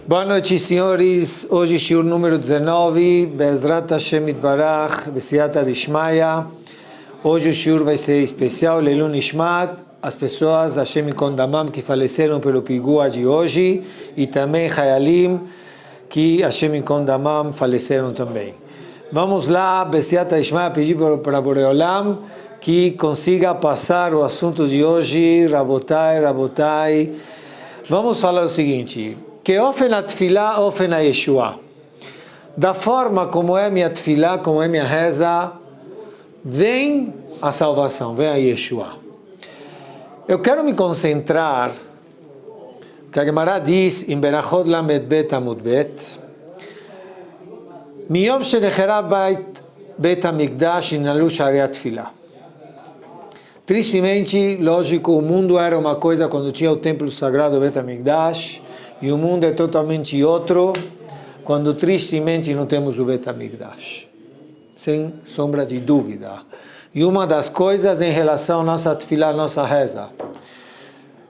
Boa noite, senhores. Hoje, shiur número 19, Be'ezrat Hashem Yitbarach, B'siyata Dishmaya. Hoje o shiur vai ser especial, Leilun Nishmat, as pessoas, Hashem Yikon Damam, que faleceram pelo pigua de hoje, e também Hayalim, que Hashem Yikon Damam faleceram também. Vamos lá, B'siyata Dishmaya, pedir para Boreolam que consiga passar o assunto de hoje, Rabotai. Vamos falar o seguinte: que ofen a tefilá, ofen a Yeshua. Da forma como é minha tefilá, como é minha reza, vem a salvação, vem a Yeshua. Eu quero me concentrar, que a Gemara diz, em Berachot Lamed Bet Amud Bet, Miyom shenechera Bet HaMikdash inalu sharei atfilá. Tristemente, lógico, o mundo era uma coisa quando tinha o templo sagrado Bet HaMikdash, e o mundo é totalmente outro quando tristemente não temos o Bet HaMikdash. Sem sombra de dúvida. E uma das coisas em relação à nossa tefilá, nossa reza.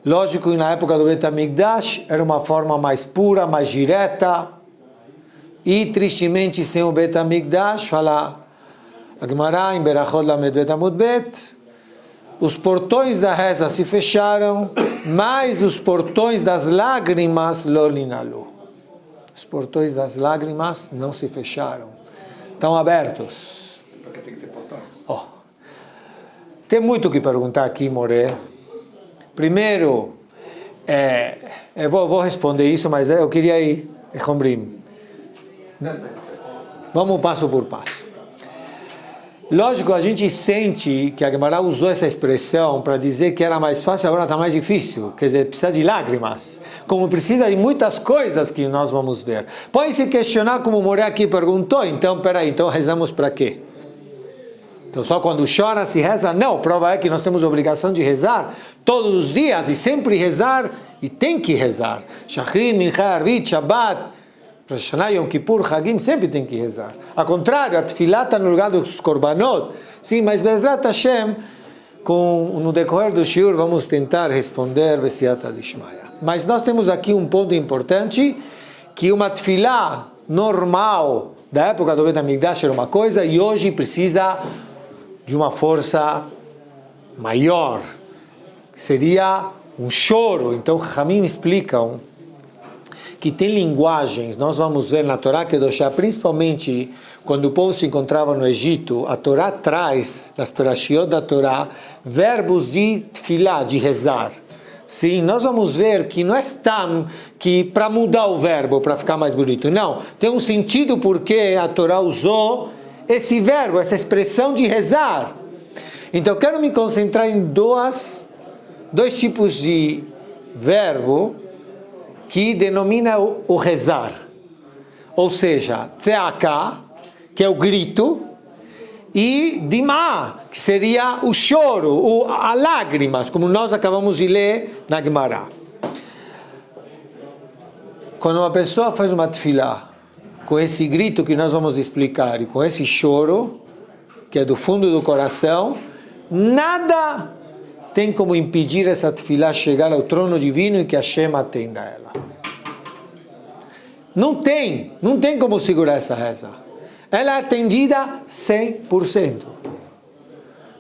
Lógico que na época do Bet HaMikdash era uma forma mais pura, mais direta. E tristemente sem o Bet HaMikdash, fala a Gemara em Berachot Lamed Bet Amud Bet, os portões da reza se fecharam, mas os portões das lágrimas lo ninalu. Os portões das lágrimas não se fecharam. Estão abertos. Porque tem que ter portões. Tem muito o que perguntar aqui, Moré. Primeiro, eu vou responder isso, mas eu queria ir, vamos passo por passo. Lógico, a gente sente que a Gemara usou essa expressão para dizer que era mais fácil, agora está mais difícil. Quer dizer, precisa de lágrimas. Como precisa de muitas coisas que nós vamos ver. Pode se questionar, como o Moré aqui perguntou, então, peraí, então rezamos para quê? Então, só quando chora se reza? Não, prova é que nós temos a obrigação de rezar todos os dias e sempre rezar, e tem que rezar. Shachrit, Mincha, Arvit, Shabbat, Rosh Hashanah, Yom Kippur, Hagim, sempre tem que rezar. Ao contrário, a tefilá está no lugar dos korbanot. Sim, mas Be'ezrat Hashem, no decorrer do shiur, vamos tentar responder B'siyata Dishmaya. Mas nós temos aqui um ponto importante, que uma tefilá normal da época do Bet HaMikdash era uma coisa, e hoje precisa de uma força maior. Seria um choro. Então, Hamim explicam que tem linguagens, nós vamos ver na Torá Kedoshá, principalmente quando o povo se encontrava no Egito, a Torá traz, das Perashiot da Torá, verbos de tefilá, de rezar. Sim, nós vamos ver que não é tam que para mudar o verbo, para ficar mais bonito, não. Tem um sentido porque a Torá usou esse verbo, essa expressão de rezar. Então eu quero me concentrar em dois tipos de verbo que denomina o rezar, ou seja, tzeaka, que é o grito, e dimá, que seria o choro, a lágrimas, como nós acabamos de ler na Gemara. Quando uma pessoa faz uma tefilá, com esse grito que nós vamos explicar, e com esse choro, que é do fundo do coração, nada tem como impedir essa tefilá chegar ao trono divino e que Hashem atenda a ela. Não tem como segurar essa reza. Ela é atendida 100%.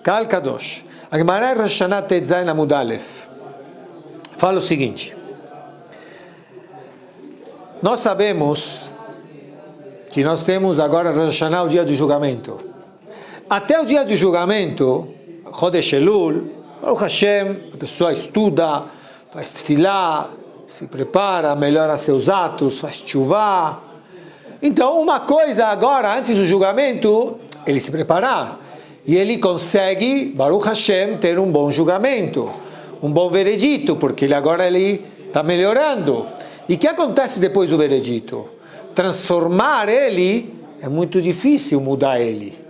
Kal Kadosh. A Gemara Rosh Hashanah Tetzain Amud Aleph fala o seguinte: nós sabemos que nós temos agora Rosh Hashanah, o dia do julgamento. Até o dia do julgamento, Chodesh Elul, Baruch Hashem, a pessoa estuda, faz tefilá, se prepara, melhora seus atos, faz tchuvá. Então, uma coisa agora, antes do julgamento, ele se preparar. E ele consegue, Baruch Hashem, ter um bom julgamento, um bom veredito, porque agora ele está melhorando. E o que acontece depois do veredito? Transformar ele, é muito difícil mudar ele.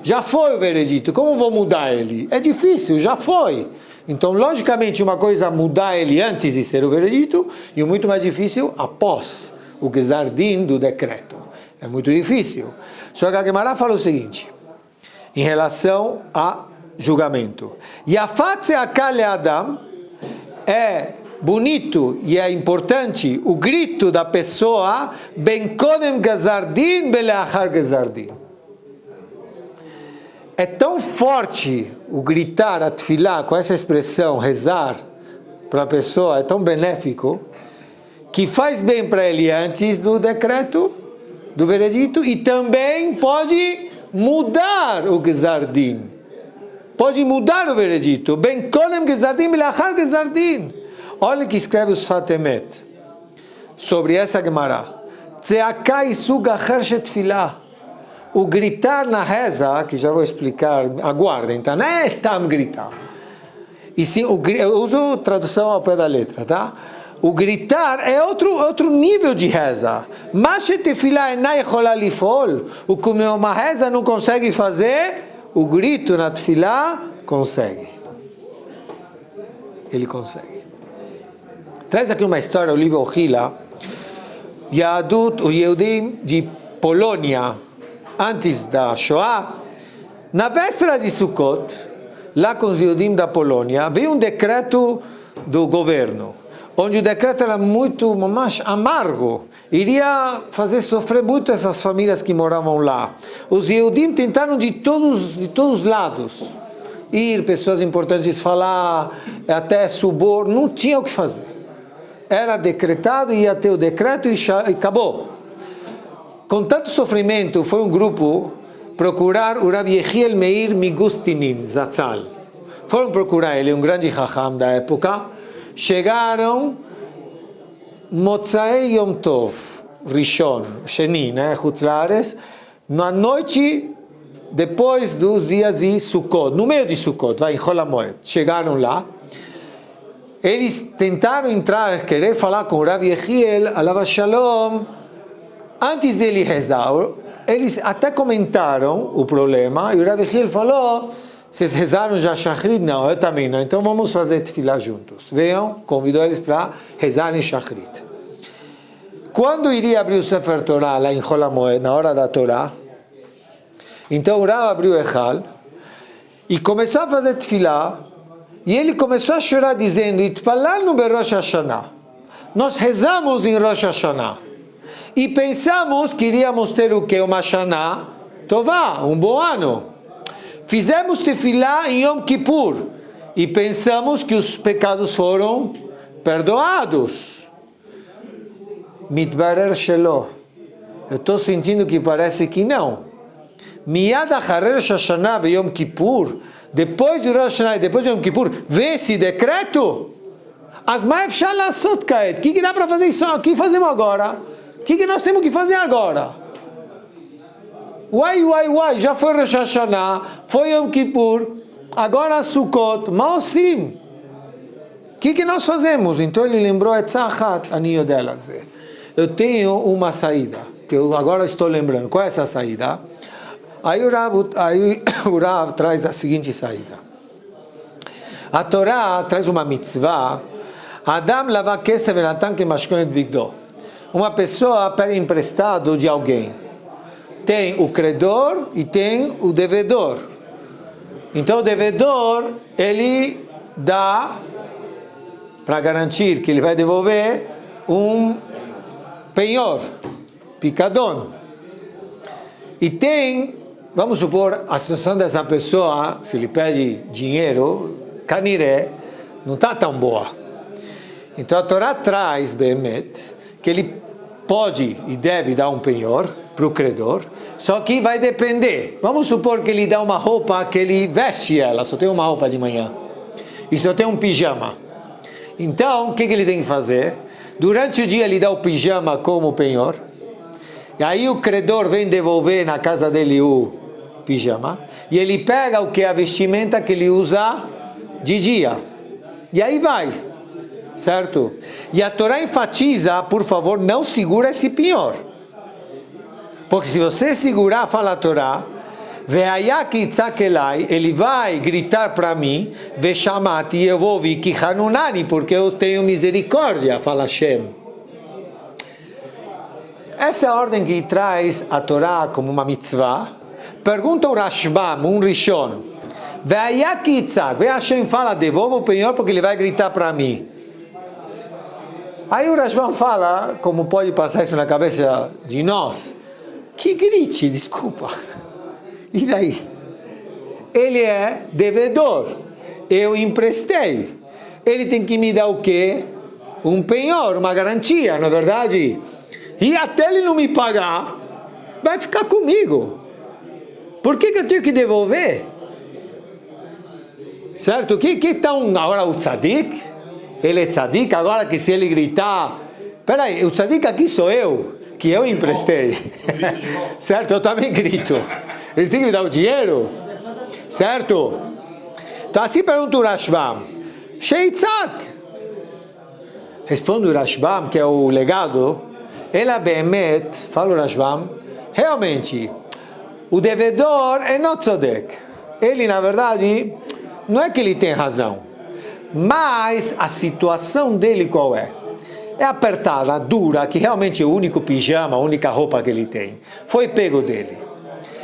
Já foi o veredito, como vou mudar ele? É difícil, já foi. Então, logicamente, uma coisa é mudar ele antes de ser o veredito, e o muito mais difícil após o Gezar Din do decreto. É muito difícil. Só que a Gemara fala o seguinte, em relação a julgamento. Yafat Se'akal Le'adam é bonito e é importante o grito da pessoa, ben kodem gazardin beleachar gazardin. É tão forte o gritar, a tefilá, com essa expressão, rezar, para a pessoa, é tão benéfico, que faz bem para ele antes do decreto, do veredito, e também pode mudar o gazardin. Pode mudar o veredito. Ben kodem gazardin beleachar gazardin. Olha o que escreve o Sfat Emet sobre essa Gemara. Tzeaká isug acher shetfilah. O gritar na reza, que já vou explicar, aguardem, tá? Não é estam gritar. E sim, eu uso tradução ao pé da letra, tá? O gritar é outro nível de reza. Mas shetfilah enai chola lifol. O que uma reza não consegue fazer, o grito na tefilá consegue. Ele consegue. Traz aqui uma história, o livro Ohila, Yadut, o Yehudim de Polônia, antes da Shoah, na véspera de Sukkot, lá com os Yehudim da Polônia, veio um decreto do governo, onde o decreto era muito mais amargo, iria fazer sofrer muito essas famílias que moravam lá. Os Yehudim tentaram de todos os lados, ir, pessoas importantes falar, até suborno, não tinha o que fazer. Era decretado, ia ter o decreto e acabou. Com tanto sofrimento, foi um grupo procurar o Rav Yechiel Meir Migustinin Zatzal. Foram procurar ele, um grande Chacham da época. Chegaram Motzai Yom Tov, Rishon, Sheni, Chutz La'aretz, na noite depois dos dias de Sukkot, no meio de Sukkot, vai em Chol HaMoed. Chegaram lá. Eles tentaram entrar, querer falar com o Rav Yechiel, Alav Shalom, antes dele rezar. Eles até comentaram o problema, e o Rav Yechiel falou, vocês rezaram já Shachrit? Não, eu também não, então vamos fazer tefilá juntos. Venham, convidou eles para rezar em Shachrit. Quando iria abrir o Sefer Torah, lá em Chol HaMoed, na hora da Torá, então o Rav abriu o Echal, e começou a fazer tefilá, e ele começou a chorar dizendo, Itpalalnu beRosh Hashanah. Nós rezamos em Rosh Hashanah. E pensamos que iríamos ter o que? Uma Shana Tová, um bom ano. Fizemos tefilá em Yom Kippur. E pensamos que os pecados foram perdoados. Mitbarer Shelo. Eu estou sentindo que parece que não. Miyad acharer Rosh Hashanah ve Yom Kippur. Depois de Rosh Hashanah e depois de Yom Kippur, vem esse decreto? As mais shalasot kaet. O que dá para fazer isso? O que fazemos agora? O que nós temos que fazer agora? Uai, já foi Rosh Hashanah, foi Yom Kippur, agora Sukkot, Maosim. O que nós fazemos? Então ele lembrou, Etzachat anio delas. Eu tenho uma saída, que eu agora estou lembrando. Qual é essa saída? Aí o Rav traz a seguinte saída. A Torá traz uma mitzvah, Adam lava kesef venatan kemashkonet bigdo. Uma pessoa pega emprestado de alguém. Tem o credor e tem o devedor. Então o devedor, ele dá, para garantir que ele vai devolver, um penhor, picadão. E tem, vamos supor, a situação dessa pessoa, se ele pede dinheiro, caniré, não está tão boa. Então a Torá traz, Behemet, que ele pode e deve dar um penhor para o credor, só que vai depender. Vamos supor que ele dá uma roupa que ele veste ela, só tem uma roupa de manhã, e só tem um pijama. Então, o que ele tem que fazer? Durante o dia ele dá o pijama como penhor, e aí o credor vem devolver na casa dele o pijama, e ele pega o que é a vestimenta que ele usa de dia, e aí vai, certo? E a Torá enfatiza, por favor, não segura esse penhor, porque se você segurar, fala a Torá, ele vai gritar para mim, e eu vou ouvir, porque eu tenho misericórdia, fala Hashem. Essa é a ordem que traz a Torá como uma mitzvah. Pergunta o Rashbam, um Rishon, Hashem fala, devolva o penhor porque ele vai gritar para mim. Aí o Rashbam fala, como pode passar isso na cabeça de nós, que grite, desculpa. E daí? Ele é devedor, eu emprestei. Ele tem que me dar o quê? Um penhor, uma garantia, não é verdade? E até ele não me pagar, vai ficar comigo. Por que eu tenho que devolver? Certo? Que então agora o tzadik? Ele é tzadik, agora que se ele gritar... Peraí, o tzadik aqui sou eu, que eu emprestei. Certo? Eu também grito. Ele tem que me dar o dinheiro? Certo? Então assim pergunta o Rashbam. Sheitzak. Responde o Rashbam, que é o legado. Ela beemet, fala o Rashbam, realmente, o devedor é not tzodek. Ele, na verdade, não é que ele tem razão. Mas a situação dele qual é? É apertada, dura, que realmente é o único pijama, a única roupa que ele tem. Foi pego dele.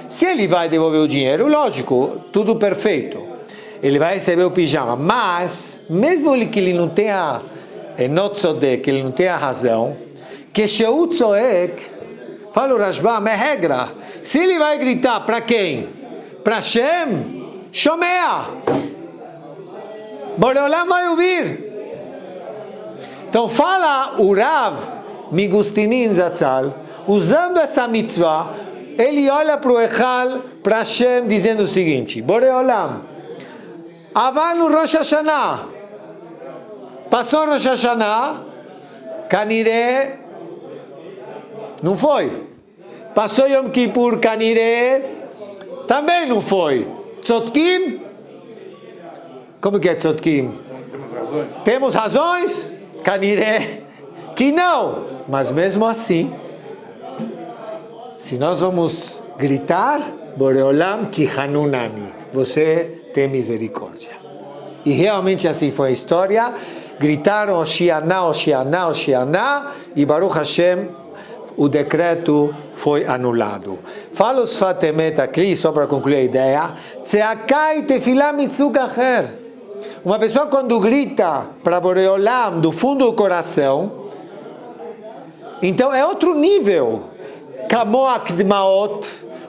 Se ele vai devolver o dinheiro, lógico, tudo perfeito. Ele vai receber o pijama. Mas, mesmo que ele não tenha, not tzodek, que ele não tenha razão, que Sheu Tzoek, fala o Rashbam, é regra. Se ele vai gritar para quem? Para Hashem? Shomea. Boreolam vai ouvir. Então fala o Rav Migustinin Zatzal, usando essa mitzvah, ele olha para o Echal, para Hashem, dizendo o seguinte: Boreolam, Avanu Rosh Hashanah, passou Rosh Hashanah, Kanireh, não foi. Passou Yom Kippur, Kanireh, também não foi. Tzotkim? Como que é Tzotkim? Temos razões? Kanireh, que não. Mas mesmo assim, se nós vamos gritar, Boreolam ki hanunani, você tem misericórdia. E realmente assim foi a história. Gritaram Oshiana, Oshiana, Oshiana, e Baruch Hashem, o decreto foi anulado. Fala os Fatemet aqui, só para concluir a ideia. Tzeakai tefilá mitzug acher. Uma pessoa quando grita para Boreolam do fundo do coração, então é outro nível. Kamoak dmaot,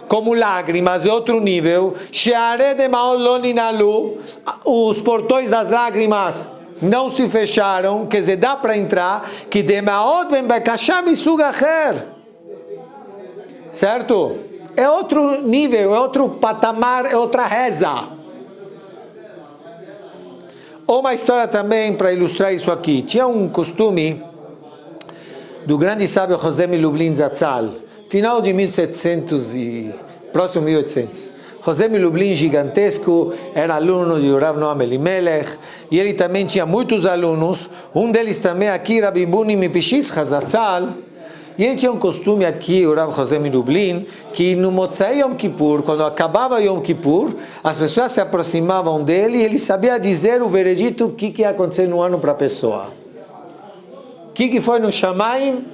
como lágrimas, é outro nível. Sheare demaot lo ninalu, os portões das lágrimas não se fecharam, quer dizer, dá para entrar, que demaot ben bakasham misug acher. Certo? É outro nível, é outro patamar, é outra reza. Uma história também para ilustrar isso aqui. Tinha um costume do grande sábio José Milublin Zatzal, final de 1700 e próximo 1800. José Milublin, gigantesco, era aluno de Rav Noam Elimelech, e ele também tinha muitos alunos, um deles também aqui, Rabbi Buni Mipishis Zatzal, e ele tinha um costume aqui, o Rav José Milublin, que no Motzai Yom Kippur, quando acabava Yom Kippur, as pessoas se aproximavam dele e ele sabia dizer o veredito, o que ia acontecer no ano para a pessoa. O que foi no Shamaim,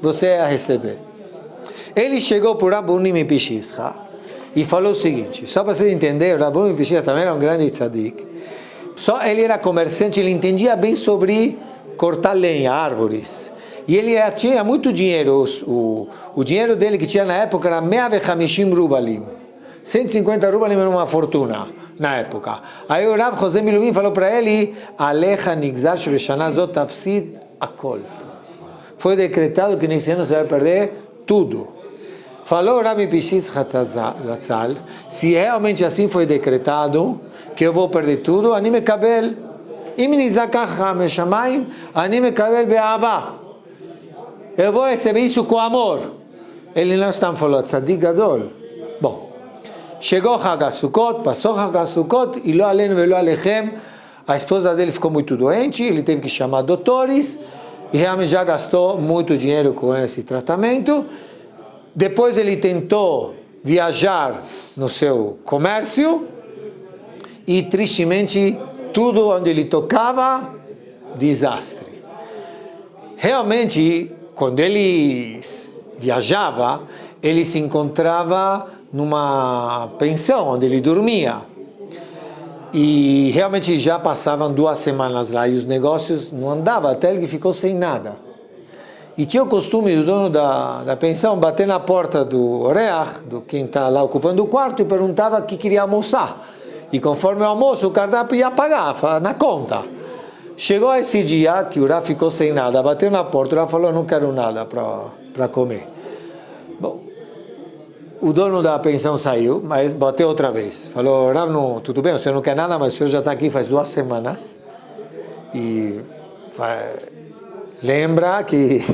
você ia receber. Ele chegou para o Rabbi Buni Mipishis e falou o seguinte, só para vocês entenderem, o Rabbi Buni Mipishis também era um grande tzadik, só ele era comerciante, ele entendia bem sobre cortar lenha, árvores. E ele tinha muito dinheiro, o dinheiro dele que tinha na época era 150 rubalim. 150 rubalim era uma fortuna na época. Aí o Rav José Milublin falou para ele, Alecha nigzar shebeshana zot tafsid akol. Foi decretado que nesse ano você vai perder tudo. Falou o Rabbi Pishis Zatzal, se realmente assim foi decretado, que eu vou perder tudo, ani mekabel. Im nizakach meshamayim, ani mekabel be'ava. Eu vou receber isso com amor. Ele não está falando, tzadik gadol. Bom, chegou Hag HaSukkot, passou Hag HaSukkot, e lo alenu velo alechem, a esposa dele ficou muito doente, ele teve que chamar doutores, e realmente já gastou muito dinheiro com esse tratamento. Depois ele tentou viajar no seu comércio, e tristemente, tudo onde ele tocava, desastre. Realmente, quando ele viajava, ele se encontrava numa pensão onde ele dormia. E realmente já passavam 2 semanas lá e os negócios não andavam, até ele ficou sem nada. E tinha o costume do dono da pensão bater na porta do oreach, do quem está lá ocupando o quarto, e perguntava o que queria almoçar. E conforme o almoço, o cardápio ia pagar, na conta. Chegou esse dia que o Rav ficou sem nada, bateu na porta, o Rav falou, não quero nada para comer. Bom, o dono da pensão saiu, mas bateu outra vez. Falou, Rav, não, tudo bem, o senhor não quer nada, mas o senhor já está aqui faz 2 semanas. E lembra que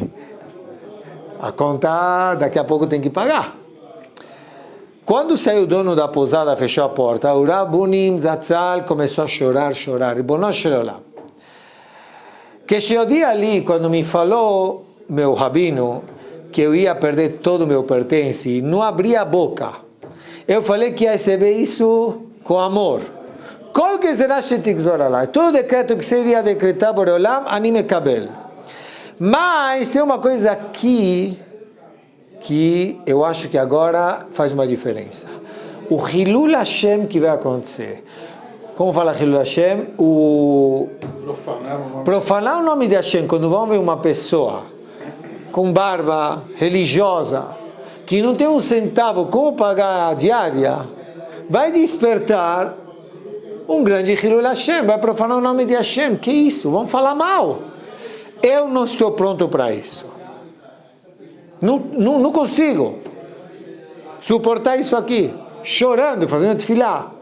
a conta daqui a pouco tem que pagar. Quando saiu o dono da pousada, fechou a porta, o Rav Bunim Zatzal começou a chorar. Ribono shel olam. Que cheguei ali, quando me falou meu rabino que eu ia perder todo o meu pertence, não abria a boca. Eu falei que ia receber isso com amor. Kol gezerah shetigzor alai. Todo decreto que seria decretar por olam, ani mekabel. Mas tem uma coisa aqui que eu acho que agora faz uma diferença. O Hilul Hashem que vai acontecer. Como fala Hilul Hashem? Profanar o nome de Hashem. Quando vão ver uma pessoa com barba religiosa, que não tem um centavo como pagar a diária, vai despertar um grande Hilul Hashem, vai profanar o nome de Hashem. Que isso? Vão falar mal. Eu não estou pronto para isso. Não consigo suportar isso aqui, chorando, fazendo tefilá.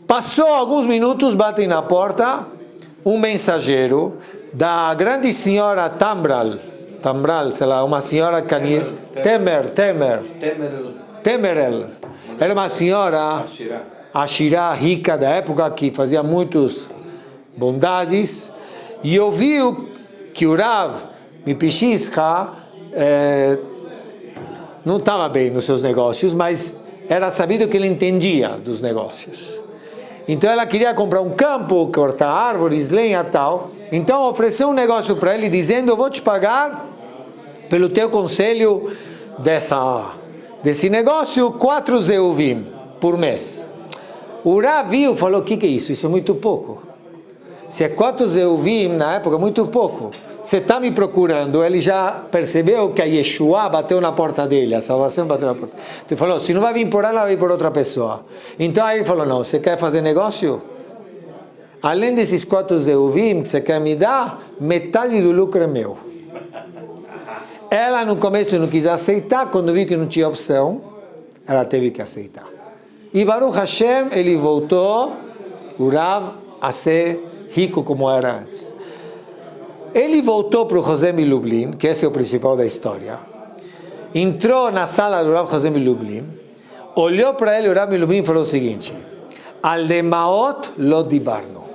Passou alguns minutos, batem na porta, um mensageiro da grande senhora Tambral, sei lá, uma senhora Temerel. Era uma senhora Ashirá, rica da época, que fazia muitas bondades, e ouviu que o Rav Mipishizcha não estava bem nos seus negócios, mas era sabido que ele entendia dos negócios. Então ela queria comprar um campo, cortar árvores, lenha e tal. Então ofereceu um negócio para ele, dizendo, eu vou te pagar pelo teu conselho desse negócio, 4 zeuvim por mês. O Rav viu, falou, o que é isso? Isso é muito pouco. Se é 4 zeuvim na época, muito pouco. Você está me procurando, ele já percebeu que a Yeshua bateu na porta dele, a salvação bateu na porta. Então ele falou, se não vai vir por ela, vai vir por outra pessoa. Então aí ele falou, não, você quer fazer negócio? Além desses 4 zeuvim que você quer me dar, metade do lucro é meu. Ela no começo não quis aceitar, quando viu que não tinha opção, ela teve que aceitar. E Baruch Hashem, ele voltou, o Rav, a ser rico como era antes. Ele voltou para o José Milublin, que esse é o principal da história. Entrou na sala do Rav José Milublin, olhou para ele, o Rav Milublin e falou o seguinte, al demaot lo dibarno.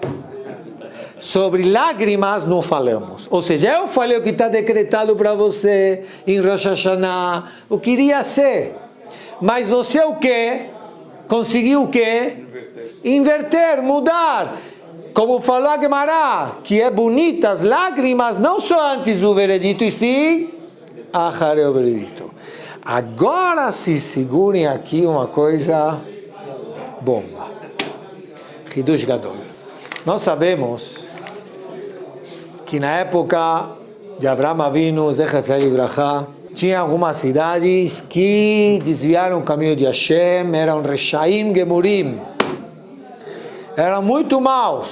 Sobre lágrimas não falamos. Ou seja, eu falei o que está decretado para você em Rosh Hashanah, o que iria ser. Mas você o quê? Conseguiu o quê? Inverter, mudar. Como falou a Gemara, que é bonita, as lágrimas não só antes do veredito, e sim, achare o veredito. Agora se segurem aqui uma coisa bomba. Hidush Gadol. Nós sabemos que na época de Avraham Avinu, Zecher Tzedek Libraha, tinha algumas cidades que desviaram o caminho de Hashem, eram Reshaim Gemurim. Eram muito maus,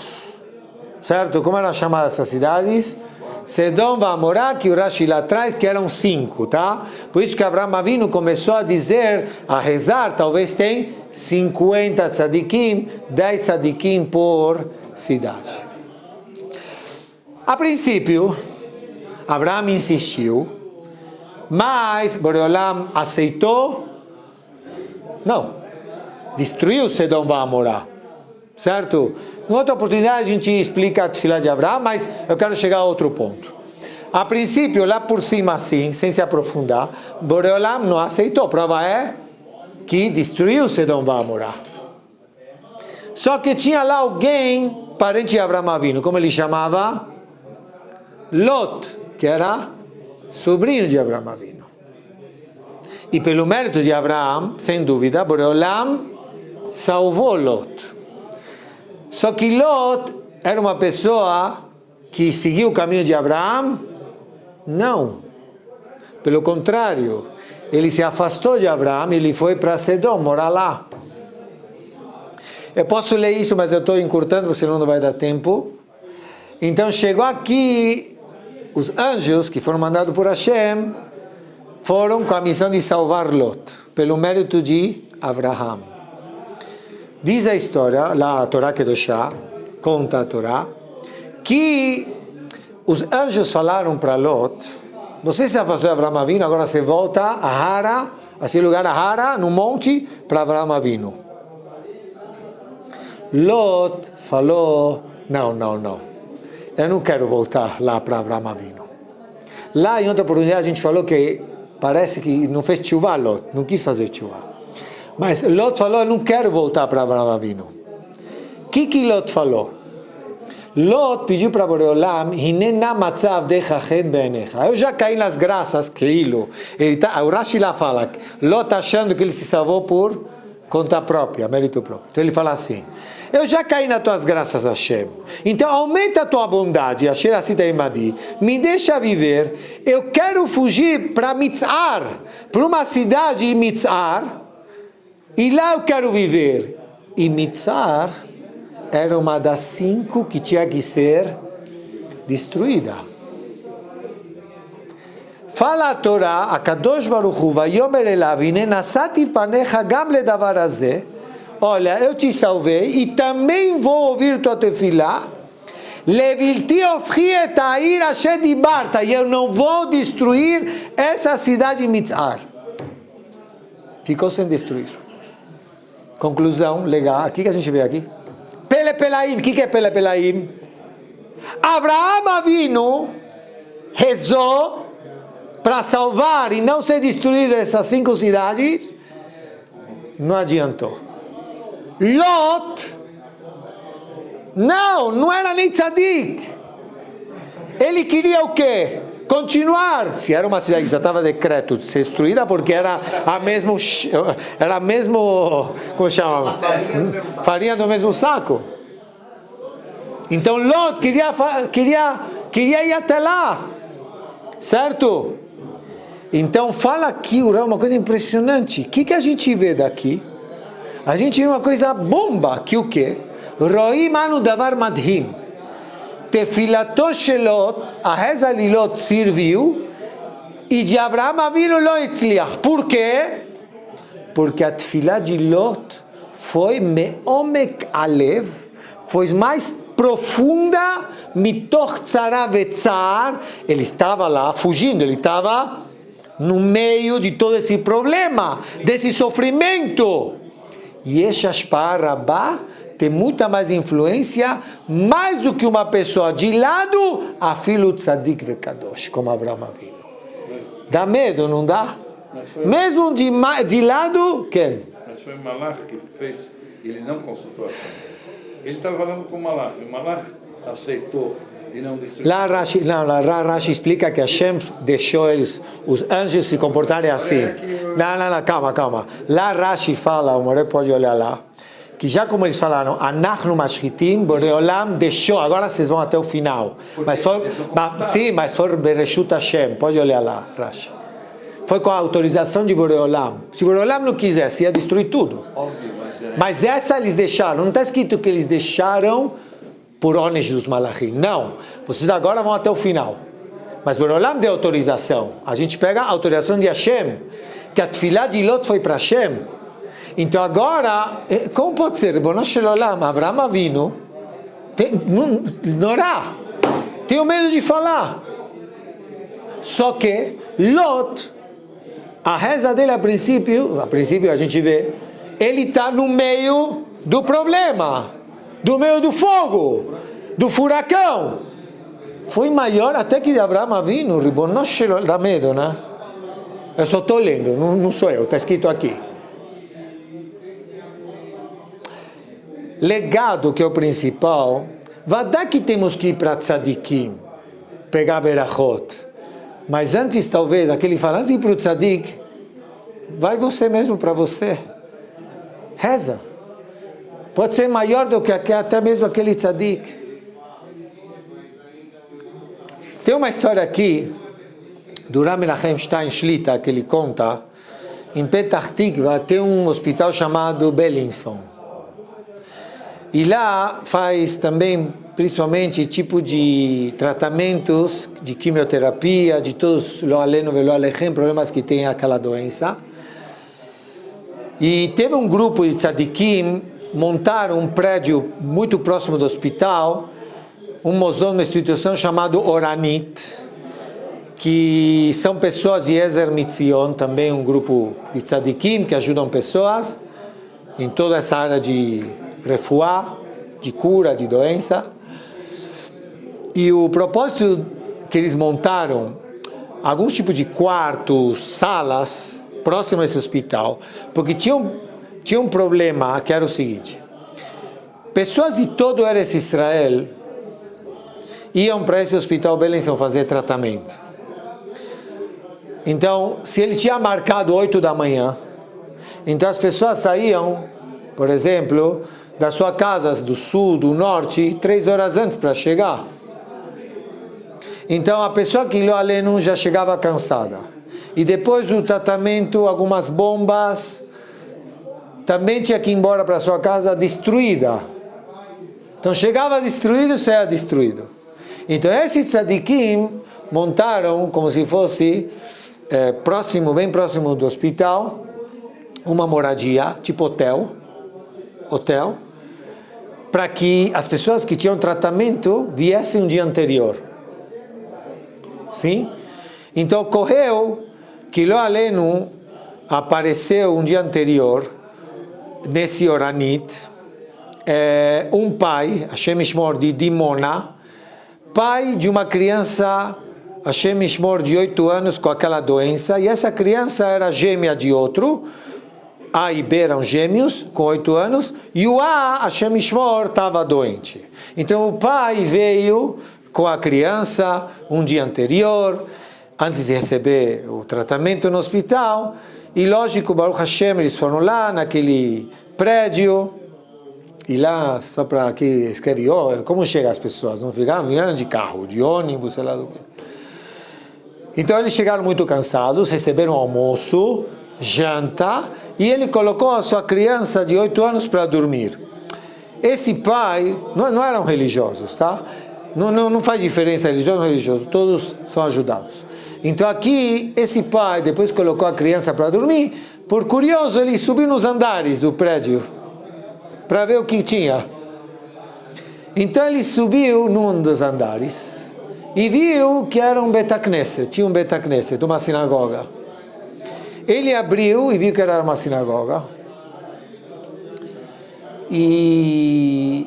certo? Como eram chamadas essas cidades? Sedom, Vamorá, que o Rashi lá atrás, que eram 5, tá? Por isso que Avraham Avinu começou a dizer, a rezar, talvez tem 50 tzadikim, 10 tzadikim por cidade. A princípio, Avraham insistiu, mas Boreolam aceitou? Não. Destruiu Sedom, Vamorá. Certo? Em outra oportunidade a gente explica a Tefilá de Avraham, mas eu quero chegar a outro ponto. A princípio, lá por cima assim, sem se aprofundar, Boreolam não aceitou. A prova é que destruiu Sedom Vamorá. Só que tinha lá alguém, parente de Avraham Avinu, como ele chamava? Lot, que era sobrinho de Avraham Avinu. E pelo mérito de Avraham, sem dúvida, Boreolam salvou Lot. Só que Lot era uma pessoa que seguiu o caminho de Abraão? Não. Pelo contrário, ele se afastou de Abraão e ele foi para Sedom, morar lá. Eu posso ler isso, mas eu estou encurtando, senão não vai dar tempo. Então chegou aqui, os anjos que foram mandados por Hashem, foram com a missão de salvar Lot, pelo mérito de Abraão. Diz a história, lá a Torá Kedoshá, conta a Torá, que os anjos falaram para Lot: você se afastou de Abraão Avinu, agora você volta a Hara, a esse lugar a Hara, no monte, para Abraão Avinu. Lot falou: não, eu não quero voltar lá para Abraão Avinu. Lá em outra oportunidade a gente falou que parece que não fez tshuva Lot, não quis fazer tshuva. Mas Lot falou: eu não quero voltar para Abraão Avinu. O que Lot falou? Lot pediu para Boreolam: eu já caí nas graças, o Rashi lá fala, Lot achando que ele se salvou por conta própria, mérito próprio. Então ele fala assim: eu já caí nas tuas graças, Hashem. Então aumenta a tua bondade, me deixa viver. Eu quero fugir para Mitzar, para uma cidade em Mitzar, e lá eu quero viver. E Mitzar era uma das 5 que tinha que ser destruída. Fala a Torá, a Kadosh Baruch Hu, Vayomer elav, hine nasati panecha gam ledavar hazeh. Olha, eu te salvei e também vou ouvir tua tefilá. Levilti ofchi et ha'ir asher dibarta, e eu não vou destruir essa cidade Mitzar. Ficou sem destruir. Conclusão legal. O que a gente vê aqui? Pelepelaim. O que é Pelepelaim? Abraão Avinu rezou para salvar e não ser destruído essas 5 cidades. Não adiantou. Lot, não era nem tzadik. Ele queria o quê? Continuar. Se era uma cidade que já estava decreto ser destruída, porque era a mesmo, como chama? Farinha do mesmo saco. Então Lot queria ir até lá, certo? Então fala aqui uma coisa impressionante. O que a gente vê daqui? A gente vê uma coisa bomba, que o quê? Roim anu davar madhim. Tefilato shelot, a reza de Lot serviu, e de Abraão Avinu lo etzliach. Por quê? Porque a tefilá de Lot foi me'omek alev, foi mais profunda, mitoch tzara vetzar. Ele estava lá fugindo, ele estava no meio de todo esse problema, desse sofrimento. E esse Ashpah Rabbah tem muita mais influência, mais do que uma pessoa de lado, afilo tzadik vekadosh, como Abraão Avinu. Dá medo, não dá? Mesmo de lado, quem? Mas foi o Malach que fez, ele não consultou a Hashem. Ele estava falando com o Malach, e o Malach aceitou e não destruiu. Lá Rashi explica que Hashem deixou os anjos se comportarem assim. Não, calma. Lá Rashi fala, o Moré pode olhar lá, que já como eles falaram, Anachnu mashchitim, Boreolam deixou, agora vocês vão até o final. Mas for Bereshut Hashem, pode olhar lá, Rashi. Foi com a autorização de Boreolam. Se Boreolam não quisesse, ia destruir tudo. Mas essa eles deixaram, não está escrito que eles deixaram por ônus dos malachim. Não, vocês agora vão até o final. Mas Boreolam deu autorização. A gente pega a autorização de Hashem, que a tefilá de Lot foi para Hashem. Então agora, como pode ser? Abraão Avinu, Norá, tenho medo de falar. Só que Lot, a reza dele a princípio a gente vê, ele está no meio do problema, do meio do fogo, do furacão. Foi maior até que de Abraão Avinu, dá medo, né? Eu só estou lendo, não sou eu, está escrito aqui. Legado, que é o principal, vadá que temos que ir para tzadikim, pegar berachot. Mas antes, talvez, aquele fala, antes de ir para o tzadik, vai você mesmo para você. Reza. Pode ser maior do que até mesmo aquele tzadik. Tem uma história aqui, do Rav Menachem Stein Shlita, que ele conta, em Petach Tikva tem um hospital chamado Bellinson. E lá faz também, principalmente, tipo de tratamentos de quimioterapia, de todos lo aleno velo alechem, problemas que tem aquela doença. E teve um grupo de tzadikim, montaram um prédio muito próximo do hospital, um mozão, uma instituição chamada Oranit, que são pessoas de Ezer Mitzion, também um grupo de tzadikim que ajudam pessoas em toda essa área de refuá, de cura, de doença. E o propósito que eles montaram, alguns tipos de quartos, salas, próximo a esse hospital, porque tinha um problema que era o seguinte: pessoas de todo o Eretz Israel iam para esse hospital Bellinson fazer tratamento. Então, se ele tinha marcado 8 da manhã, então as pessoas saíam, por exemplo, das suas casas do sul, do norte, 3 horas antes para chegar. Então a pessoa que lo aleno já chegava cansada. E depois do tratamento, algumas bombas, também tinha que ir embora para sua casa destruída. Então chegava destruído, saia destruído. Então esses tzadikim montaram como se fosse bem próximo do hospital, uma moradia, tipo hotel, para que as pessoas que tinham tratamento viessem um dia anterior. Sim? Então ocorreu que lo aleno apareceu um dia anterior, nesse Oranit, um pai, Hashem Yishmor, de Dimona, pai de uma criança, Hashem Yishmor, de 8 anos com aquela doença, e essa criança era gêmea de outro, A e B eram gêmeos com 8 anos, e o A, Hashem Yishmor, estava doente. Então o pai veio com a criança um dia anterior, antes de receber o tratamento no hospital, e lógico, Baruch Hashem, eles foram lá naquele prédio, e lá, só para que escreve, como chegam as pessoas? Não vieram de carro, de ônibus, sei lá do que. Então eles chegaram muito cansados, receberam almoço, janta, e ele colocou a sua criança de 8 anos para dormir. Esse pai, não eram religiosos, tá? Não faz diferença religioso ou não religioso, todos são ajudados. Então aqui, esse pai depois colocou a criança para dormir, por curioso ele subiu nos andares do prédio, para ver o que tinha. Então ele subiu num dos andares, e viu que era um Betacneset, tinha um Betacneset, uma sinagoga. Ele abriu e viu que era uma sinagoga, e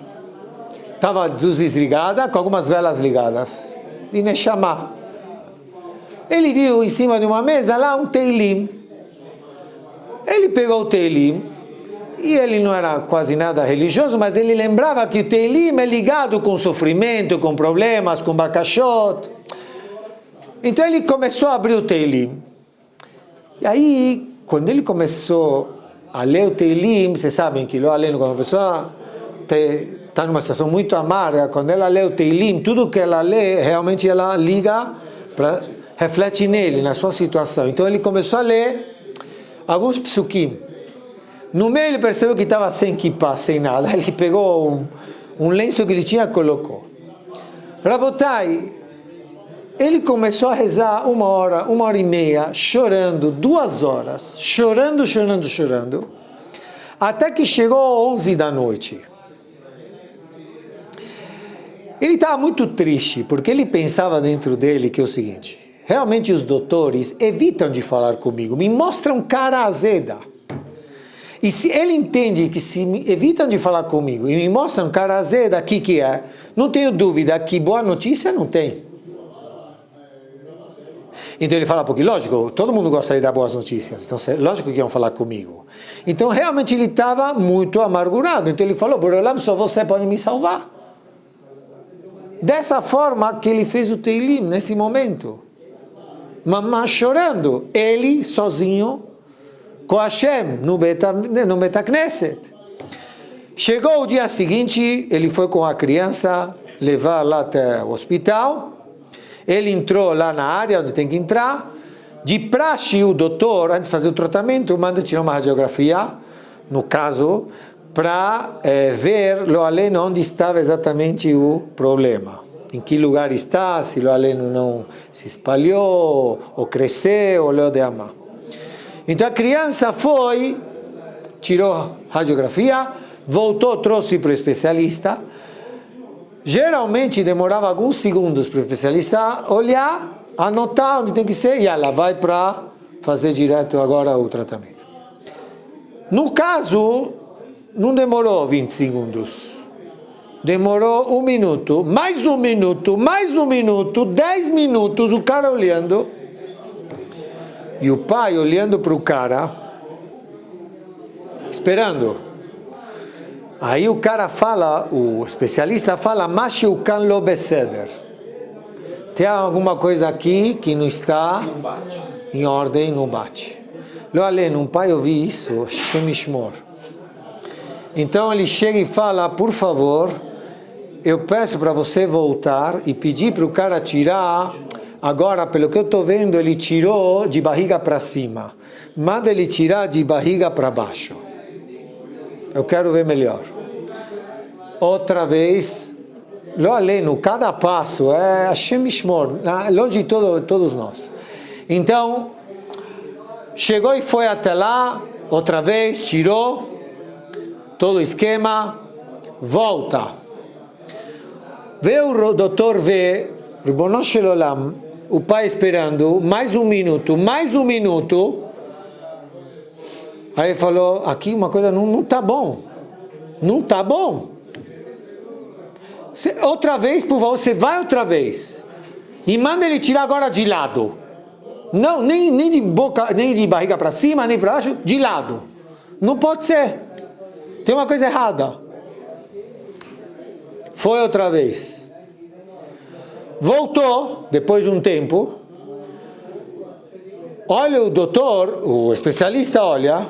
estava luz desligada, com algumas velas ligadas, de Neshama. Ele viu em cima de uma mesa lá um Teilim. Ele pegou o Teilim, e ele não era quase nada religioso, mas ele lembrava que o Teilim é ligado com sofrimento, com problemas, com bakashot. Então ele começou a abrir o Teilim. E aí, quando ele começou a ler o Teilim, vocês sabem que lo aleno, quando a pessoa está numa situação muito amarga, quando ela lê o Teilim, tudo que ela lê, realmente ela liga, reflete nele, na sua situação. Então ele começou a ler alguns psukim. No meio ele percebeu que estava sem kippah, sem nada. Ele pegou um lenço que ele tinha e colocou. Rabotai, ele começou a rezar 1 hora, 1 hora e meia, chorando, 2 horas, chorando, até que chegou 11 da noite. Ele estava muito triste, porque ele pensava dentro dele que é o seguinte: realmente os doutores evitam de falar comigo, me mostram cara azeda. E se ele entende que se evitam de falar comigo e me mostram cara azeda, que é? Não tenho dúvida que boa notícia não tem. Então ele fala, porque lógico, todo mundo gosta de dar boas notícias, então lógico que iam falar comigo. Então realmente ele estava muito amargurado, então ele falou, Boreolam, só você pode me salvar. Dessa forma que ele fez o Teilim nesse momento. Mamá chorando, ele sozinho, com Hashem, no Betacneset. Chegou o dia seguinte, ele foi com a criança levar lá até o hospital. Ele entrou lá na área onde tem que entrar. De praxe, o doutor, antes de fazer o tratamento, manda tirar uma radiografia, no caso, para ver lo aleno onde estava exatamente o problema. Em que lugar está, se o aleno não se espalhou, ou cresceu, ou leu de amar. Então a criança foi, tirou radiografia, voltou, trouxe para o especialista. Geralmente demorava alguns segundos para o especialista olhar, anotar onde tem que ser, e ela vai para fazer direto agora o tratamento. No caso, não demorou 20 segundos. Demorou 1 minuto, mais 1 minuto, mais 1 minuto, 10 minutos, o cara olhando. E o pai olhando para o cara, esperando. Aí o cara fala, o especialista fala, Mashiukan lo beseder. Tem alguma coisa aqui que não está em ordem, não bate. Lo aleno, um pai ouvi isso, Shemishmor. Então ele chega e fala, por favor, eu peço para você voltar e pedir para o cara tirar. Agora, pelo que eu estou vendo, ele tirou de barriga para cima. Manda ele tirar de barriga para baixo. Eu quero ver melhor. Outra vez, lo aleno, cada passo é Hashem Mishmor, longe de todos nós. Então, chegou e foi até lá, outra vez, tirou todo o esquema, volta. Vê o doutor, Ribono Shel Olam, o pai esperando, mais 1 minuto, mais 1 minuto. Aí ele falou, aqui uma coisa não está bom. Não está bom. Outra vez, por favor, você vai outra vez. E manda ele tirar agora de lado. Não, nem de boca, nem de barriga para cima, nem para baixo, de lado. Não pode ser. Tem uma coisa errada. Foi outra vez. Voltou, depois de um tempo. Olha o doutor, o especialista olha.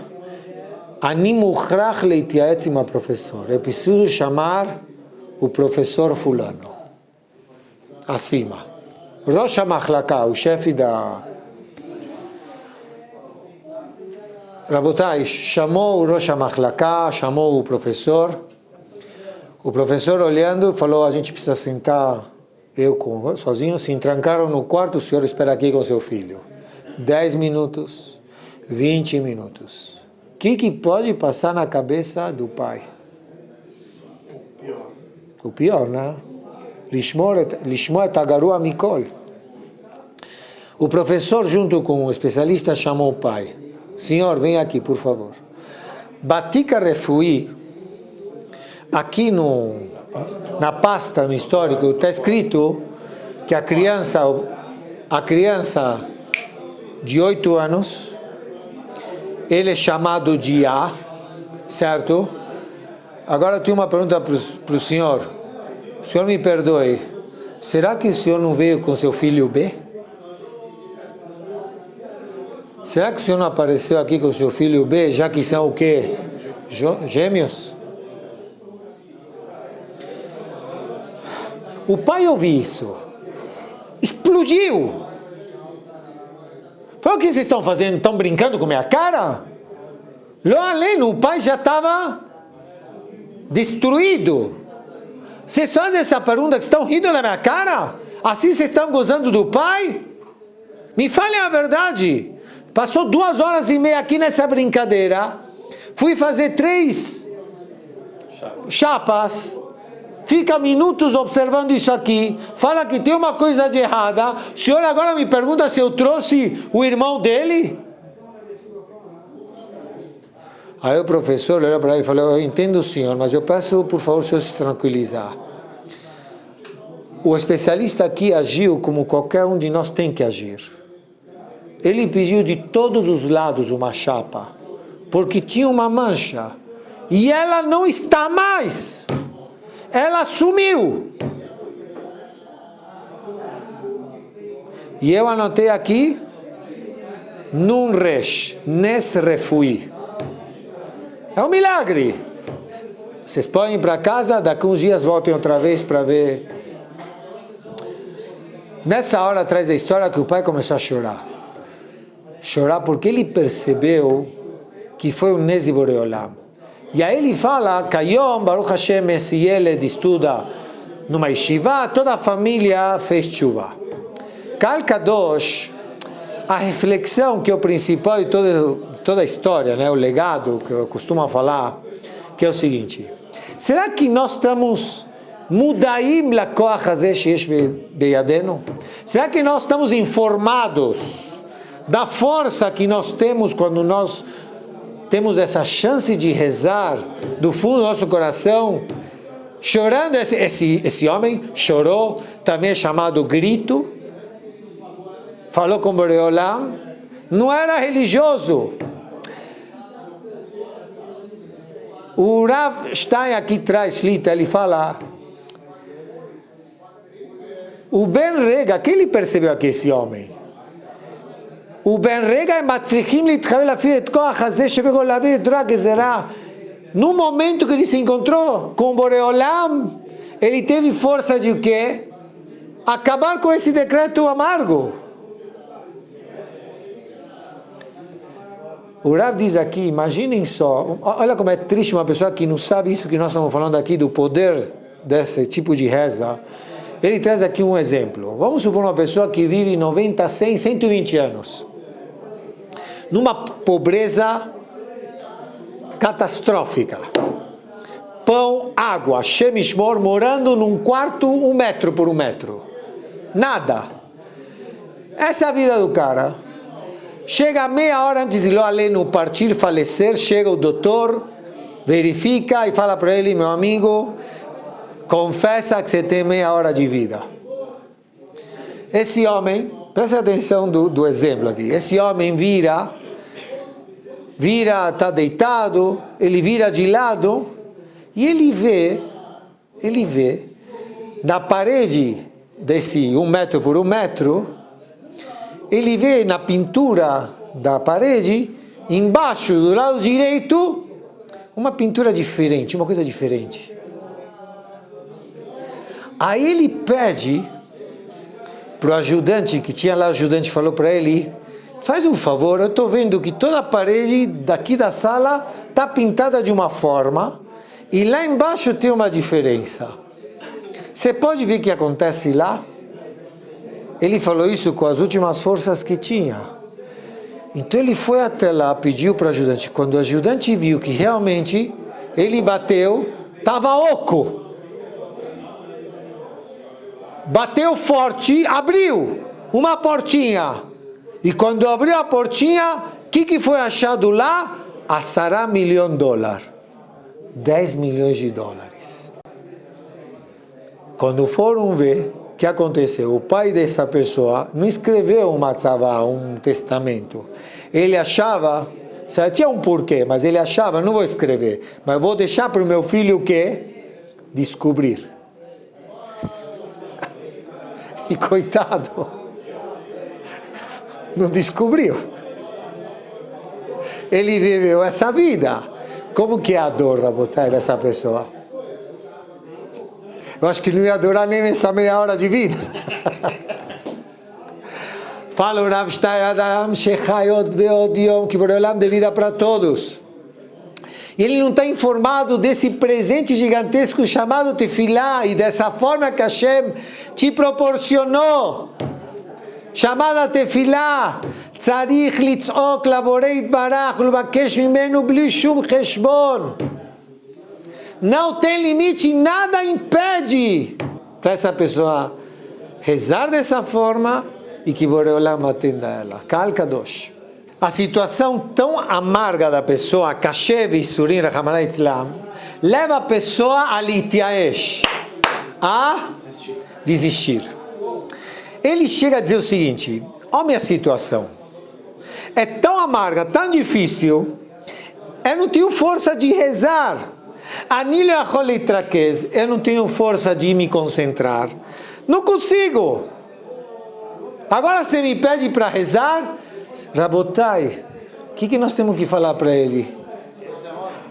Ani mukhrach leitiaetz im professor. Eu preciso chamar o professor fulano. Acima. Rosh HaMachlaka, o chefe da... Rabotai, chamou o Rosh HaMachlaka, chamou o professor. O professor olhando falou, a gente precisa sentar, sozinho, se entrancaram no quarto, o senhor espera aqui com seu filho. 10 minutos, 20 minutos. O que pode passar na cabeça do pai? O pior, né? Lishmor et hagarua mikol. O professor, junto com o especialista, chamou o pai. Senhor, vem aqui, por favor. Batika Refui, aqui na pasta, no histórico, está escrito que a criança de 8 anos, ele é chamado de A, certo? Agora eu tenho uma pergunta para o senhor. O senhor me perdoe. Será que o senhor não veio com seu filho B? Será que o senhor não apareceu aqui com seu filho B, já que são o quê? Gêmeos? O pai ouviu isso. Explodiu. Falou, o que vocês estão fazendo? Estão brincando com minha cara? Lo aleno, o pai já estava destruído. Vocês fazem essa pergunta que estão rindo na minha cara? Assim vocês estão gozando do pai? Me falem a verdade. Passou 2h30 aqui nessa brincadeira. Fui fazer 3 chapas. Fica minutos observando isso aqui. Fala que tem uma coisa de errada. O senhor agora me pergunta se eu trouxe o irmão dele? Aí o professor olhou para ele e falou, eu entendo, senhor, mas eu peço, por favor, o senhor se tranquilizar. O especialista aqui agiu como qualquer um de nós tem que agir. Ele pediu de todos os lados uma chapa, porque tinha uma mancha. E ela não está mais. Ela sumiu. E eu anotei aqui, Nun Resh, Nes Refui. É um milagre. vocês podem ir para casa, daqui uns dias voltem outra vez para ver. Nessa hora traz a história que o pai começou a chorar. Chorar porque ele percebeu que foi um Nezi Boreolam. E aí ele fala, Kayom, Baruch Hashem, esse Yeled estuda numa yeshiva, toda a família fez tshuva. Kal Kadosh, a reflexão que é o principal de toda a história, né, o legado que eu costumo falar, que é o seguinte: será que nós estamos mudaim lakoach hazeh sheyesh beyadenu? Será que nós estamos informados da força que nós temos quando nós temos essa chance de rezar do fundo do nosso coração, chorando? Esse homem chorou, também é chamado grito, falou com Boreolam, não era religioso. O Rav Stein aqui traz Shlita, ele fala, o Ben Rega, que ele percebeu aqui, esse homem? O Ben Rega é matzrichim litchavel afir et koach hazeh shebegol lavir et Torah gezerah. No momento que ele se encontrou com Boreolam, ele teve força de o quê? Acabar com esse decreto amargo. O Rav diz aqui, imaginem só, olha como é triste uma pessoa que não sabe isso que nós estamos falando aqui, do poder desse tipo de reza. Ele traz aqui um exemplo. Vamos supor uma pessoa que vive 90, 100, 120 anos. Numa pobreza catastrófica. Pão, água, Shem Yishmor, morando num quarto 1 metro por 1 metro. Nada. Essa é a vida do cara. Chega meia hora antes de Lo Alenu partir, falecer, chega o doutor, verifica e fala para ele, meu amigo, confessa que você tem meia hora de vida. Esse homem, presta atenção do exemplo aqui, esse homem vira, está deitado, ele vira de lado e ele vê na parede desse 1 metro por 1 metro, ele vê na pintura da parede, embaixo do lado direito, uma pintura diferente, uma coisa diferente. Aí ele pede para o ajudante, que tinha lá, o ajudante falou para ele, faz um favor, eu estou vendo que toda a parede daqui da sala está pintada de uma forma, e lá embaixo tem uma diferença. Você pode ver o que acontece lá? Ele falou isso com as últimas forças que tinha. Então ele foi até lá, pediu para o ajudante. Quando o ajudante viu que realmente ele bateu, estava oco. Bateu forte, abriu uma portinha. E quando abriu a portinha, o que foi achado lá? $10 milhões. 10 milhões de dólares. Quando foram ver, o que aconteceu? O pai dessa pessoa não escreveu uma tzavá, um testamento. Ele achava, tinha um porquê, mas ele achava, não vou escrever, mas vou deixar para o meu filho o quê? Descobrir. E coitado, não descobriu. Ele viveu essa vida. Como que é a dor, Rabotai, dessa pessoa? Eu acho que não ia adorar nem nessa meia hora de vida. Fala o Rav Stein, Adam Shechayot Veod Yom, que Boreolam de vida para todos. E ele não está informado desse presente gigantesco chamado Tefilá, e dessa forma que Hashem te proporcionou, chamada Tefilá, Tzarich litzok laborei itbarach ulvakesh mimenu bli shum cheshbon. Não tem limite, nada impede para essa pessoa rezar dessa forma e que Boreolam atenda ela. Kal Kadosh. A situação tão amarga da pessoa, Kashev e Surim Rahamana Itzlam, leva a pessoa a litiaesh, a desistir. Ele chega a dizer o seguinte: olha a minha situação, é tão amarga, tão difícil, eu não tenho força de rezar. Eu não tenho força de me concentrar. Não consigo. Agora você me pede para rezar? Rabotai, o que nós temos que falar para ele?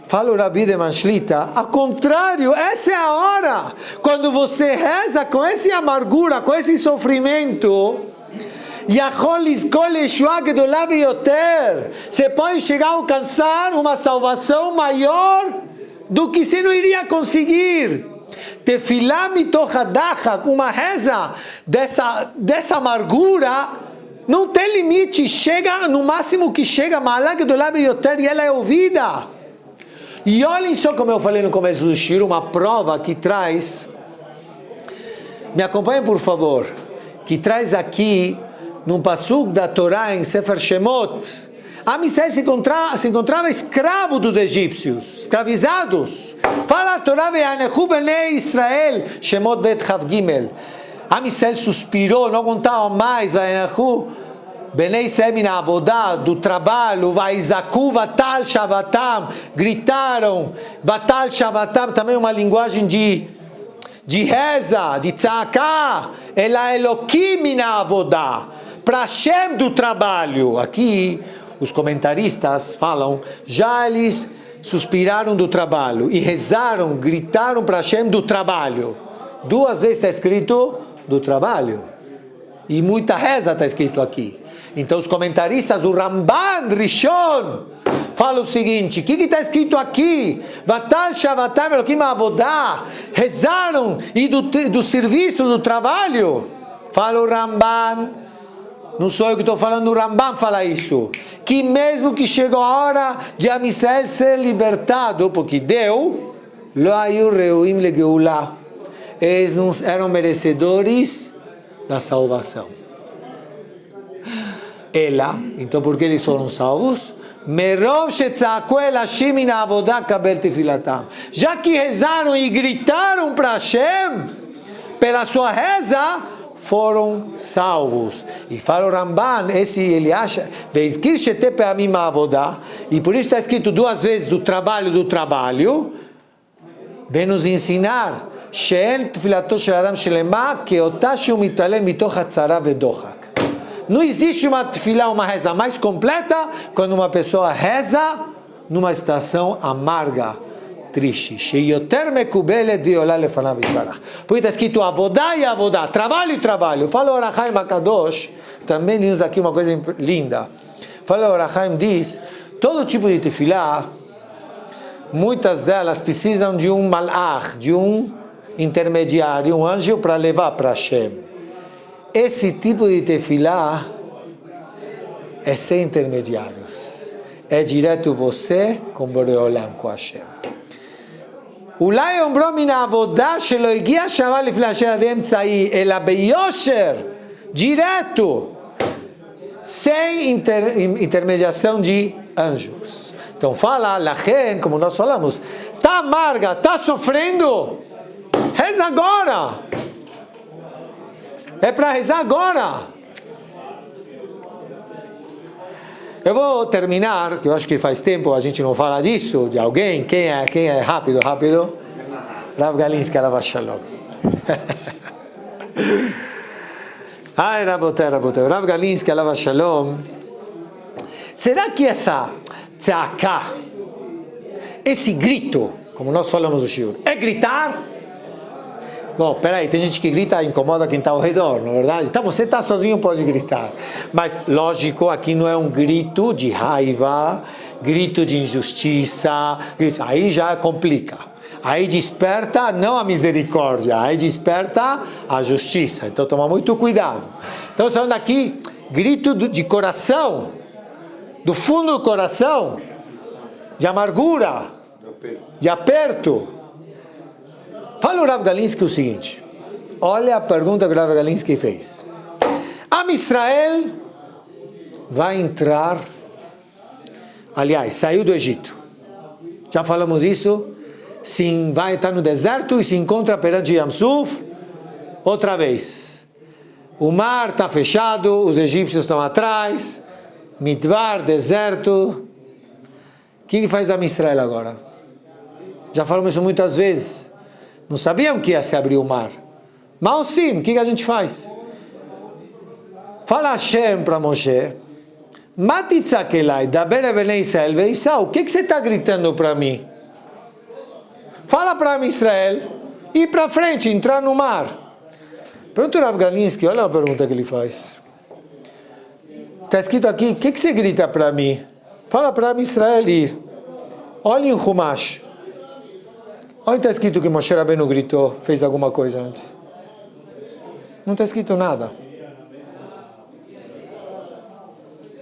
Fala o Rabi de Manshlita, ao contrário, essa é a hora. Quando você reza com essa amargura, com esse sofrimento, você pode chegar a alcançar uma salvação maior do que você não iria conseguir. Tefilá mitochadachak, uma reza dessa amargura, não tem limite, chega no máximo que chega, e ela é ouvida. E olhem só como eu falei no começo do shiro, uma prova que traz, me acompanhem por favor, que traz aqui, num pasuk da Torá em Sefer Shemot, Am Israel se encontrava escravo dos egípcios, escravizados. Fala a Torá, Ve'anechu bnei Israel, Shemot bet Chav Gimel. Am Israel suspirou, não aguentava mais, Ve'anechu bnei Israel min avodah, do trabalho, Vaizaku vatal shavatam, gritaram, vatal shavatam, também uma linguagem de reza, de tzaka, ela Elokim min avodah, para Hashem do trabalho. Aqui os comentaristas falam, já eles suspiraram do trabalho e rezaram, gritaram para Hashem do trabalho. 2 vezes está escrito do trabalho. E muita reza está escrito aqui. Então os comentaristas, o Ramban Rishon, fala o seguinte, o que está escrito aqui? Vatal Shavatam Elokim Avodah, rezaram e do serviço, do trabalho. Fala o Ramban, não sou eu que estou falando, o Ramban fala isso, que mesmo que chegou a hora de Am Israel ser libertado, porque deu, Lo hayu reuim legeulah, eles não eram merecedores da salvação. Então por que eles foram salvos? Merov shetzaku el Hashem min avodah kabel tefilatam. Já que rezaram e gritaram para Hashem, pela sua reza, foram salvos. E fala o Ramban, esse ele acha, veizkir shete pe'amim avodah, e por isso está escrito 2 vezes do trabalho, vem nos ensinar, she'en tefilato shel adam shelema, keotah shehu mitalel mitoch hatzara vedochak. Não existe uma tefilá, uma reza mais completa quando uma pessoa reza numa estação amarga, triste. Porque está escrito avodá e avodá, trabalho e trabalho. Fala o Ohr HaChaim Akadosh, também diz aqui uma coisa linda. Fala o Ohr HaChaim, diz, todo tipo de tefilá, muitas delas precisam de um malach, de um intermediário, um anjo para levar para Hashem. Esse tipo de tefilá é sem intermediários. É direto você com Boreolam, com Hashem. אולי אומרו מן העבודה שלא הגיע שווה לפני השם עד אמצעי, אלא ביושר, direto, sem intermediação de anjos. Então fala, Lachen, como nós falamos, está amarga, está sofrendo, reza agora. É para rezar agora. Eu vou terminar, que eu acho que faz tempo a gente não fala disso, de alguém. Quem é? Rápido. Rav Galinsky, Alav Shalom. Ai, Rabotei. Rav Galinsky, Alav Shalom. Será que essa tzaka, esse grito, como nós falamos no shiur, é gritar? Bom, peraí, tem gente que grita, incomoda quem está ao redor, não é verdade? Então você está sozinho, pode gritar. Mas, lógico, aqui não é um grito de raiva, grito de injustiça, aí já complica. Aí desperta não a misericórdia, aí desperta a justiça. Então toma muito cuidado. Então falando aqui, grito de coração, do fundo do coração, de amargura, de aperto. Fala o Rav Galinsky o seguinte, olha a pergunta que o Rav Galinsky fez. Am Israel vai entrar, aliás, saiu do Egito. Já falamos isso. Sim, vai estar no deserto e se encontra perante Yam Suf outra vez. O mar está fechado, os egípcios estão atrás, Midbar, deserto. O que faz Am Israel agora? Já falamos isso muitas vezes. Não sabiam que ia se abrir o mar. Mas sim, o que a gente faz? Fala Hashem para Moshe, Matitzakelai, daber bnei Israel veisau, o que você está gritando para mim? Fala para Israel ir para frente, entrar no mar. Pergunta o Rav Galinsky, olha a pergunta que ele faz. Está escrito aqui, o que você grita para mim? Fala para Israel ir. Olha em Humash. Onde está escrito que Moshe Rabbeinu gritou, fez alguma coisa antes? Não está escrito nada.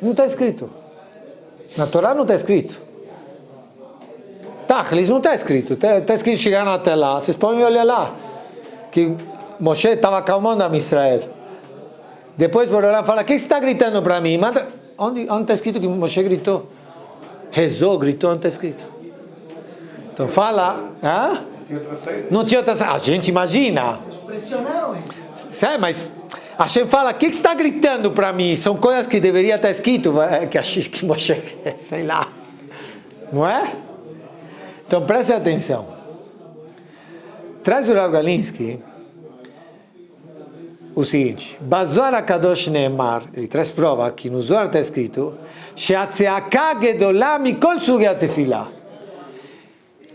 Não está escrito. Na Torá não está escrito. Tachlis não está escrito. Está escrito chegaram até lá. Vocês podem olhar lá. Que Moshe estava acalmando a Israel. Depois Borolá fala, o que você está gritando para mim? Manda. Onde está escrito que Moshe gritou? Rezou, gritou, não está escrito. Então fala, não tinha outra saída. A gente imagina. Pressionaram ele. Sabe, mas a gente fala, o que você está gritando para mim? São coisas que deveria estar escrito, que Moshe, sei lá. Não é? Então preste atenção. Traz o Rav Galinsky o seguinte, Bazohar HaKadosh Neemar, ele traz prova que no Zohar está escrito, She'atzeaka gedolah mikol sugei atefilá,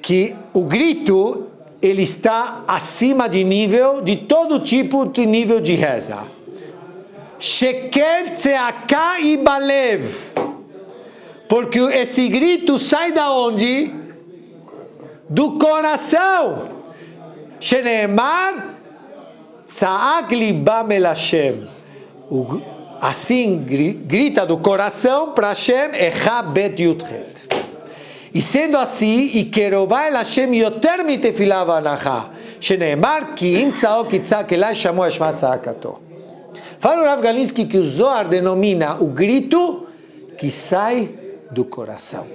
que o grito ele está acima de nível de todo tipo de nível de reza. Shekel tzeaka ibalev, porque esse grito sai da onde? Do coração. Sheneemar tzaak libam el Hashem, assim grita do coração para Hashem, Echa bet yudchet. E sendo assim, e querobá el Hashem yoter mitefilá v'anachá, sheneemar ki im tzaok yitzak elai shamu eshma tzakato. Fala o Rav Galinsky que o Zohar denomina o grito que sai do coração.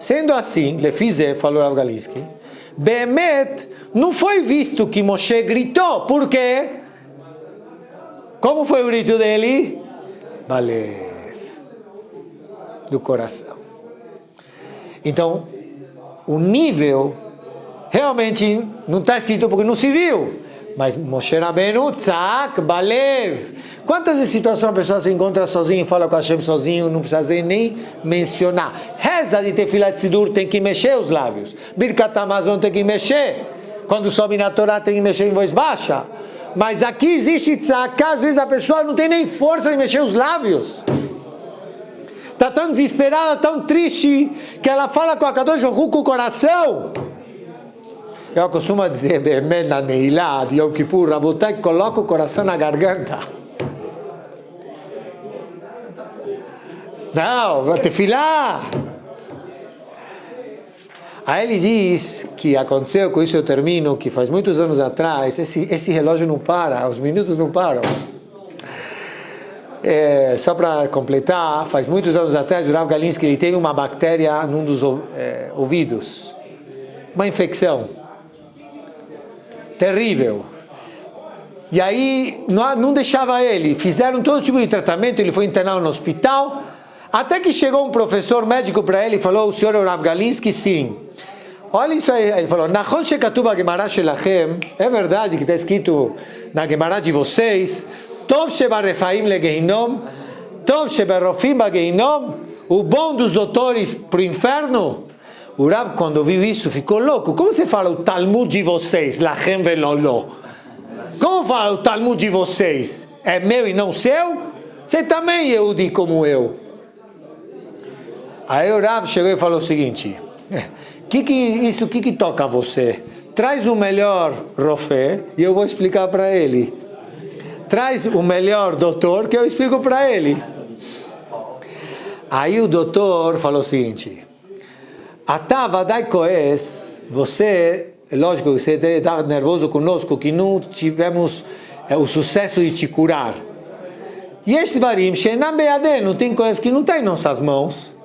Sendo assim, lefize, falou o Rav Galinsky, Behemet, não foi visto que Moshe gritou. Por quê? Como foi o grito dele? Balev. Do coração. Então, o nível realmente não está escrito porque não se viu. Mas Moshe Rabbeinu, tzak, balev. Quantas situações a pessoa se encontra sozinha e fala com Hashem sozinho, não precisa nem mencionar. Reza de Tefilat Sidur tem que mexer os lábios. Birkat Hamazon tem que mexer. Quando sobe na Torá tem que mexer em voz baixa. Mas aqui existe tzak, às vezes a pessoa não tem nem força de mexer os lábios. Está tão desesperada, tão triste, que ela fala com a Kadosh Baruch Hu com o coração. Eu costumo dizer, na Neilá, de Yom Kippur, Rabotai, coloca o coração na garganta. Não, vou tefilar. Aí ele diz que aconteceu, com isso eu termino, que faz muitos anos atrás, esse relógio não para, os minutos não param. Só para completar, faz muitos anos atrás, o Rav Galinsky ele teve uma bactéria num dos ouvidos. Uma infecção. Terrível. E aí não deixava ele. Fizeram todo tipo de tratamento, ele foi internado no hospital. Até que chegou um professor médico para ele e falou, o senhor é o Rav Galinsky? Sim. Olha isso aí. Ele falou, Nachon shekatuv haGemará shelachem, é verdade que está escrito na Gemará de vocês, Tov shebarefaim legehinom, Tov shebarofim bagehinom, o bom dos doutores para o inferno. O Rav, quando viu isso, ficou louco. Como você fala o Talmud de vocês? Lachem veloló. Como fala o Talmud de vocês? É meu e não seu? Você também é Yehudi como eu. Aí o Rav chegou e falou o seguinte, isso que toca a você? Traz o melhor rofé e eu vou explicar para ele. Traz o melhor doutor que eu explico para ele. Aí o doutor falou o seguinte, Atá vadai koes, você, lógico que você está nervoso conosco, que não tivemos o sucesso de te curar. E este varim, sheinam beyadenu, tem coisas que não tem em nossas mãos.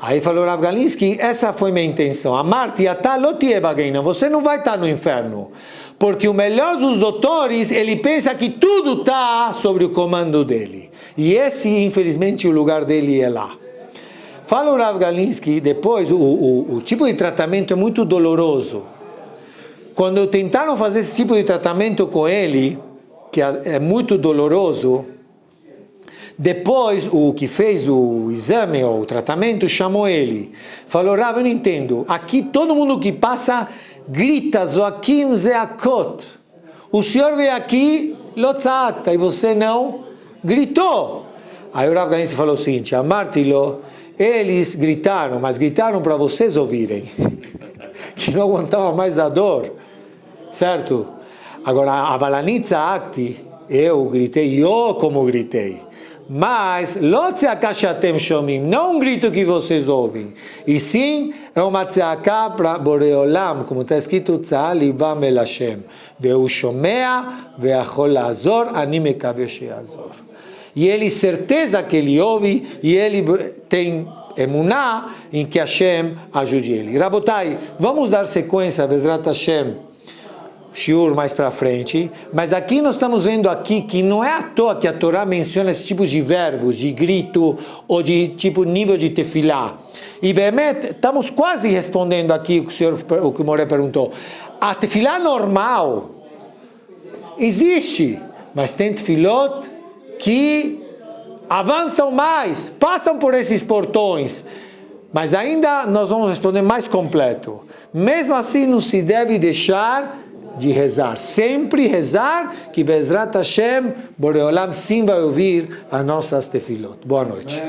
Aí falou Rav Galinsky, essa foi minha intenção. Amarti atá lo tie bageina, você não vai estar no inferno. Porque o melhor dos doutores, ele pensa que tudo está sobre o comando dele. E esse, infelizmente, o lugar dele é lá. Fala o Rav Galinsky, depois, o tipo de tratamento é muito doloroso. Quando tentaram fazer esse tipo de tratamento com ele, que é muito doloroso, depois o que fez o exame ou o tratamento chamou ele. Falou, Rav, eu não entendo. Aqui todo mundo que passa grita Zoakim Zeakot. O senhor veio aqui, Lotzakta, e você não gritou. Aí o Rav Kanievski falou o seguinte, Amartilo, eles gritaram, mas gritaram para vocês ouvirem, que não aguentavam mais a dor, certo? Agora, a Valanitza Akti, eu gritei, eu como gritei, mas Lotzeakashatem Shomim, não um grito que vocês ouvem, e sim é uma tzeaká para Boreolam, como está escrito, Tza'al Libam El Hashem, Ve'u Shomea Ve'achol La'azor, Ani Mekavesh She'azor. E ele, certeza que ele ouve, e ele tem emuná em que Hashem ajude ele. Rabotai, vamos dar sequência, Bezrat Hashem, shiur mais para frente, mas aqui nós estamos vendo aqui que não é à toa que a Torá menciona esses tipos de verbos, de grito, ou de tipo nível de tefilá. E Behemet, estamos quase respondendo aqui o que o Moré perguntou. A tefilá normal existe, mas tem tefilot que avançam mais, passam por esses portões, mas ainda nós vamos responder mais completo. Mesmo assim, não se deve deixar de rezar, sempre rezar, que Bezrat Hashem, Boreolam sim vai ouvir as nossas tefilot. Boa noite.